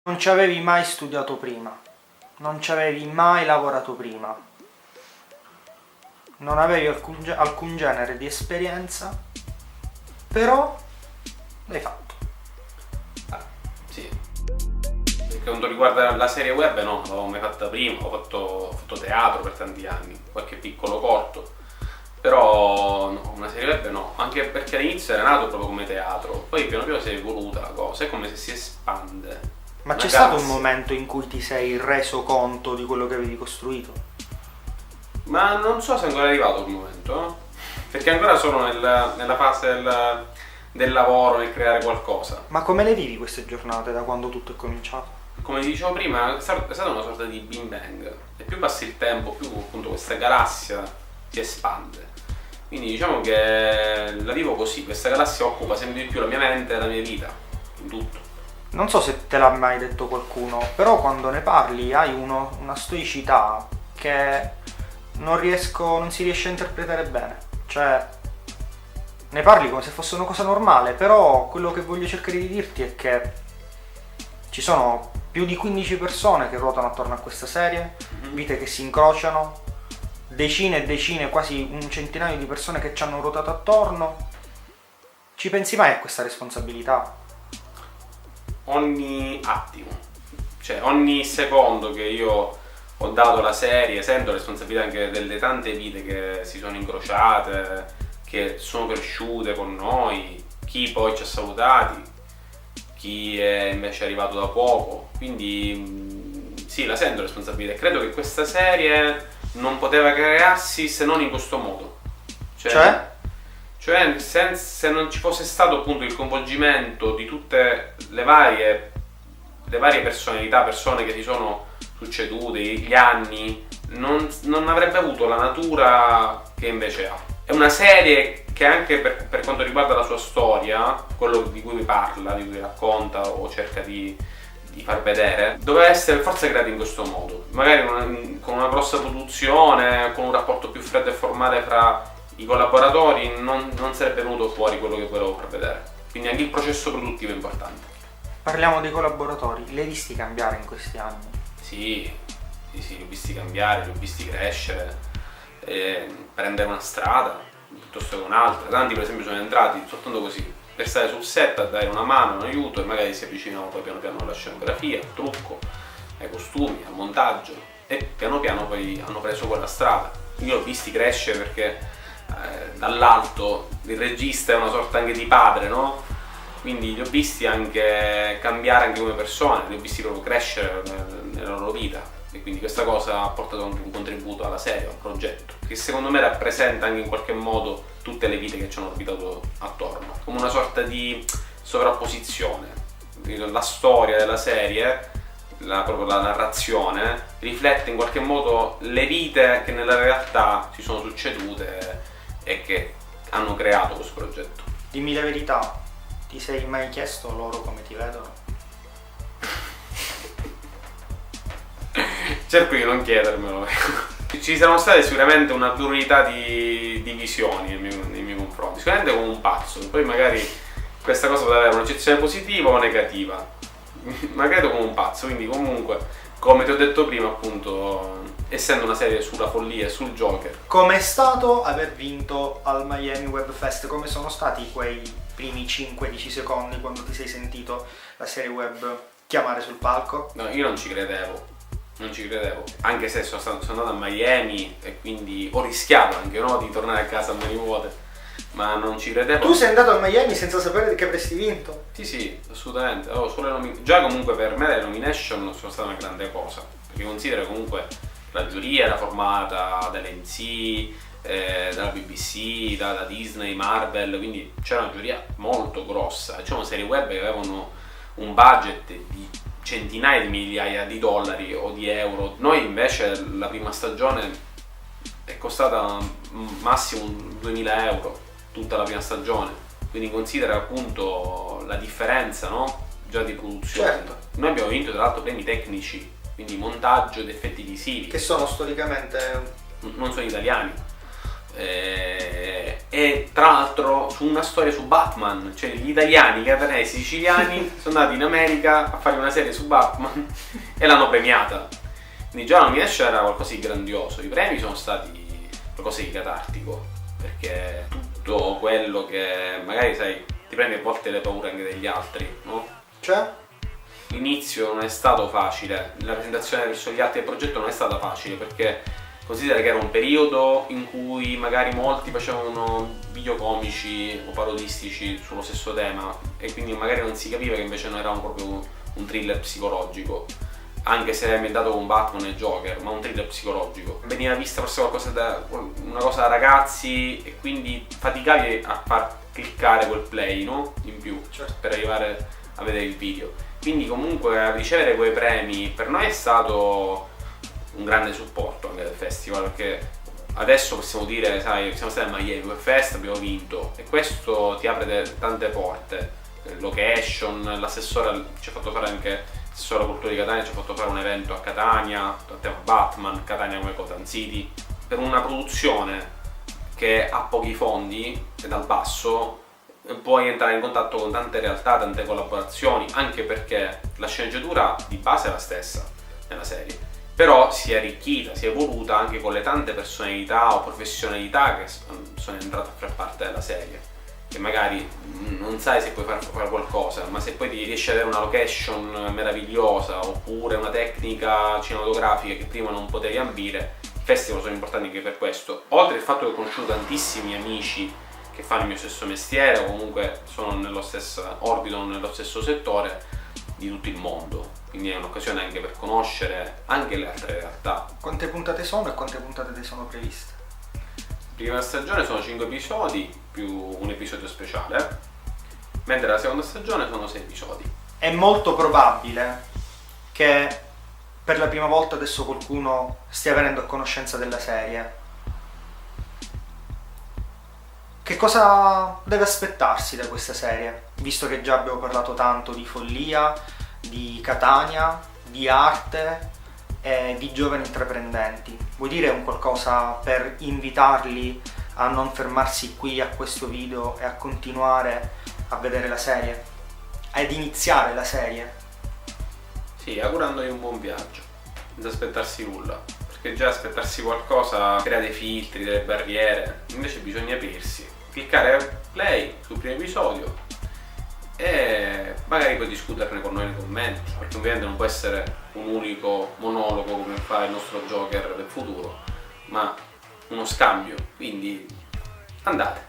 Non ci avevi mai studiato prima, non ci avevi mai lavorato prima, non avevi alcun genere di esperienza, però l'hai fatto. Sì. Per quanto riguarda la serie web, no, non l'avevo mai fatta prima, ho fatto teatro per tanti anni, qualche piccolo corto, però no, una serie web no, anche perché all'inizio era nato proprio come teatro, poi piano piano si è evoluta la cosa, è come se si espande. Ma Una c'è stato un galassia. momento in cui ti sei reso conto di quello che avevi costruito? Ma non so se è ancora arrivato quel momento, perché ancora sono nella fase del lavoro, nel creare qualcosa. Ma come le vivi queste giornate da quando tutto è cominciato? Come dicevo prima, è stata una sorta di Big Bang, e più passa il tempo, più appunto questa galassia si espande. Quindi diciamo che la vivo così, questa galassia occupa sempre di più la mia mente e la mia vita, in tutto. Non so se te l'ha mai detto qualcuno, però quando ne parli hai una stoicità che non si riesce a interpretare bene. Cioè, ne parli come se fosse una cosa normale, però quello che voglio cercare di dirti è che ci sono più di 15 persone che ruotano attorno a questa serie, vite che si incrociano, decine e decine, quasi un centinaio di persone che ci hanno ruotato attorno. Ci pensi mai a questa responsabilità? Ogni attimo, cioè ogni secondo che io ho dato alla serie, sento la responsabilità anche delle tante vite che si sono incrociate, che sono cresciute con noi, chi poi ci ha salutati, chi è invece arrivato da poco, quindi sì, la sento la responsabilità e credo che questa serie non poteva crearsi se non in questo modo. Cioè se non ci fosse stato appunto il coinvolgimento di tutte le varie personalità, persone che si sono succedute, gli anni, non avrebbe avuto la natura che invece ha. È una serie che anche per quanto riguarda la sua storia, quello di cui parla, di cui racconta o cerca di far vedere, doveva essere forse creata in questo modo, magari con una grossa produzione, con un rapporto più freddo e formale fra i collaboratori, non sarebbe venuto fuori quello che volevo far vedere. Quindi anche il processo produttivo è importante. Parliamo dei collaboratori, li hai visti cambiare in questi anni? Sì, li ho visti cambiare, li ho visti crescere, prendere una strada piuttosto che un'altra. Tanti per esempio sono entrati soltanto così, per stare sul set, a dare una mano, un aiuto, e magari si avvicinano poi piano piano alla scenografia, al trucco, ai costumi, al montaggio, e piano piano poi hanno preso quella strada. Io li ho visti crescere perché dall'alto il regista è una sorta anche di padre, no? Quindi li ho visti anche cambiare anche come persone, li ho visti proprio crescere nella loro vita, e quindi questa cosa ha portato anche un contributo alla serie, al progetto, che secondo me rappresenta anche in qualche modo tutte le vite che ci hanno orbitato attorno, come una sorta di sovrapposizione. La storia della serie, proprio la narrazione, riflette in qualche modo le vite che nella realtà si sono succedute e che hanno creato questo progetto. Dimmi la verità, ti sei mai chiesto loro come ti vedono? Cerco di non chiedermelo. Ci saranno state sicuramente una pluralità di visioni nei miei confronti, sicuramente come un pazzo, poi magari questa cosa poteva avere un'accezione positiva o negativa, ma credo come un pazzo, quindi comunque, come ti ho detto prima appunto, essendo una serie sulla follia e sul Joker. Com'è stato aver vinto al Miami Web Fest? Come sono stati quei primi 5-10 secondi quando ti sei sentito la serie web chiamare sul palco? No, io non ci credevo, anche se sono andato a Miami e quindi ho rischiato anche, no, di tornare a casa a mani vuote, ma non ci credevo. Tu sei andato a Miami senza sapere che avresti vinto? Sì, assolutamente. Già comunque per me le nomination sono state una grande cosa, perché considero comunque la giuria era formata dall'NC, dalla BBC, da Disney, Marvel, quindi c'era una giuria molto grossa. C'erano serie web che avevano un budget di centinaia di migliaia di dollari o di euro. Noi invece la prima stagione è costata massimo 2000 euro, tutta la prima stagione, quindi considera appunto la differenza, no? Già di produzione. Certo. Noi abbiamo vinto tra l'altro premi tecnici, quindi montaggio ed effetti visivi, Che sono storicamente... non sono italiani. E tra l'altro su una storia su Batman, cioè gli italiani, gli catanesi, i siciliani sono andati in America a fare una serie su Batman e l'hanno premiata. Quindi già la nomination era qualcosa di grandioso, i premi sono stati qualcosa di catartico, perché tutto quello che magari sai ti prende a volte le paure anche degli altri, no? Cioè? L'inizio non è stato facile, la presentazione verso gli altri del progetto non è stata facile, perché considera che era un periodo in cui magari molti facevano video comici o parodistici sullo stesso tema e quindi magari non si capiva che invece non era proprio un thriller psicologico, anche se è ambientato con Batman e Joker, ma un thriller psicologico. Veniva vista forse una cosa da ragazzi e quindi faticavi a far cliccare quel play, no? In più, Certo. per arrivare a vedere il video. Quindi comunque ricevere quei premi per noi è stato un grande supporto anche del festival, perché adesso possiamo dire, sai, siamo stati a Miami Web Fest, abbiamo vinto e questo ti apre tante porte, location, l'assessore ci ha fatto fare anche l'assessore alla cultura di Catania, ci ha fatto fare un evento a Catania a tema Batman, Catania come Gotham City, per una produzione che ha pochi fondi e dal basso puoi entrare in contatto con tante realtà, tante collaborazioni, anche perché la sceneggiatura di base è la stessa nella serie, però si è arricchita, si è evoluta anche con le tante personalità o professionalità che sono entrate a far parte della serie, che magari non sai se puoi fare qualcosa, ma se poi ti riesci ad avere una location meravigliosa oppure una tecnica cinematografica che prima non potevi ambire, i festival sono importanti anche per questo. Oltre al fatto che ho conosciuto tantissimi amici che fanno il mio stesso mestiere o comunque sono nello stesso orbito, nello stesso settore di tutto il mondo, quindi è un'occasione anche per conoscere anche le altre realtà. Quante puntate sono e quante puntate te sono previste? La prima stagione sono 5 episodi più un episodio speciale, mentre la seconda stagione sono 6 episodi. È molto probabile che per la prima volta adesso qualcuno stia venendo a conoscenza della serie. Che cosa deve aspettarsi da questa serie? Visto che già abbiamo parlato tanto di follia, di Catania, di arte e di giovani intraprendenti. Vuoi dire un qualcosa per invitarli a non fermarsi qui a questo video e a continuare a vedere la serie? Ad iniziare la serie? Sì, augurandogli un buon viaggio, senza aspettarsi nulla, perché già aspettarsi qualcosa crea dei filtri, delle barriere, invece bisogna aprirsi, cliccare play sul primo episodio e magari poi discuterne con noi nei commenti, perché ovviamente non può essere un unico monologo come fa il nostro Joker del futuro, ma uno scambio, quindi andate.